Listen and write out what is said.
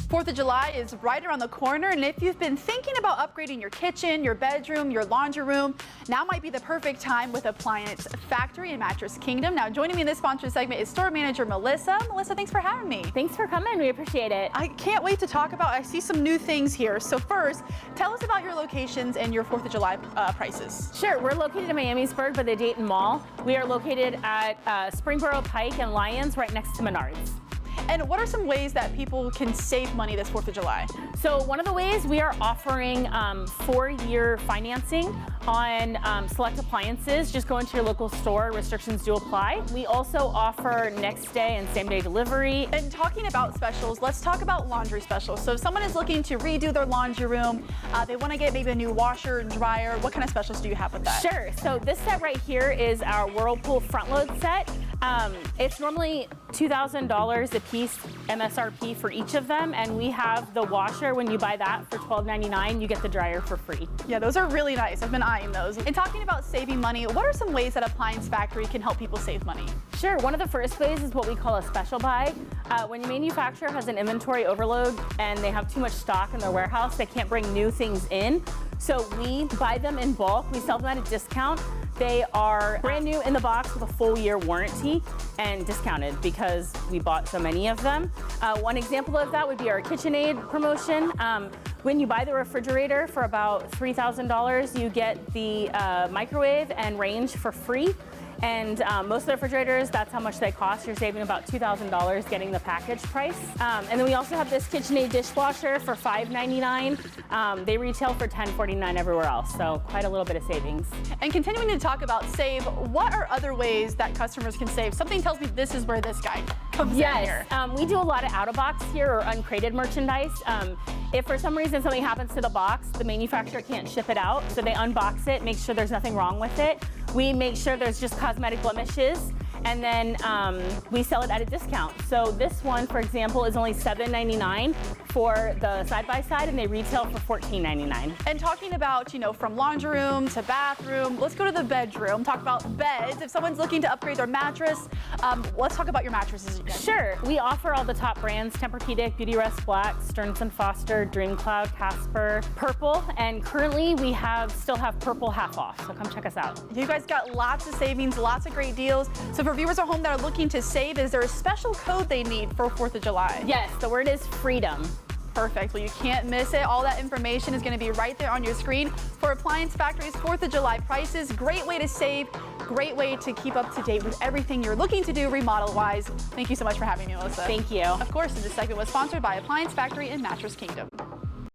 4th of July is right around the corner, and if you've been thinking about upgrading your kitchen, your bedroom, your laundry room, now might be the perfect time with Appliance Factory and Mattress Kingdom. Now, joining me in this sponsored segment is store manager Melissa. Melissa, thanks for having me. Thanks for coming. We appreciate it. I can't wait to talk about, I see some new things here. So first, tell us about your locations and your 4th of July prices. Sure. We're located in Miamisburg by the Dayton Mall. We are located at Springboro Pike and Lyons, right next to Menards. And what are some ways that people can save money this 4th of July? So one of the ways we are offering 4-year financing on select appliances. Just go into your local store. Restrictions do apply. We also offer next day and same day delivery. And talking about specials, let's talk about laundry specials. So if someone is looking to redo their laundry room, they want to get maybe a new washer and dryer, what kind of specials do you have with that? Sure. So this set right here is our Whirlpool front load set. It's normally $2,000 a piece MSRP for each of them, and we have the washer. When you buy that for $12.99, you get the dryer for free. Yeah, those are really nice. I've been eyeing those. And talking about saving money, what are some ways that Appliance Factory can help people save money? Sure. One of the first ways is what we call a special buy. When your manufacturer has an inventory overload and they have too much stock in their warehouse, they can't bring new things in. So we buy them in bulk. We sell them at a discount. They are brand new in the box with a full year warranty and discounted because we bought so many of them. One example of that would be our KitchenAid promotion. When you buy the refrigerator for about $3,000, you get the microwave and range for free. And most of the refrigerators, that's how much they cost. You're saving about $2,000 getting the package price. And then we also have this KitchenAid dishwasher for $5.99. They retail for $10.49 everywhere else, so quite a little bit of savings. And continuing to talk about save, what are other ways that customers can save? Something tells me this is where this guy comes in here. We do a lot of out-of-box here or uncrated merchandise. If for some reason something happens to the box, the manufacturer can't ship it out, so they unbox it, make sure there's nothing wrong with it. We make sure there's just cosmetic blemishes, and then we sell it at a discount. So this one, for example, is only $7.99 for the side-by-side, and they retail for $14.99. And talking about, you know, from laundry room to bathroom, let's go to the bedroom, talk about beds. If someone's looking to upgrade their mattress, let's talk about your mattresses again. Sure. We offer all the top brands: Tempur-Pedic, Beautyrest Black, Stearns & Foster, DreamCloud, Casper, Purple, and currently we still have Purple half off, so come check us out. You guys got lots of savings, lots of great deals. So for viewers at home that are looking to save, is there a special code they need for 4th of July? Yes, the word is freedom. Perfect. Well, you can't miss it. All that information is going to be right there on your screen for Appliance Factory's 4th of July prices. Great way to save, great way to keep up to date with everything you're looking to do remodel-wise. Thank you so much for having me, Melissa. Thank you. Of course, this segment was sponsored by Appliance Factory and Mattress Kingdom.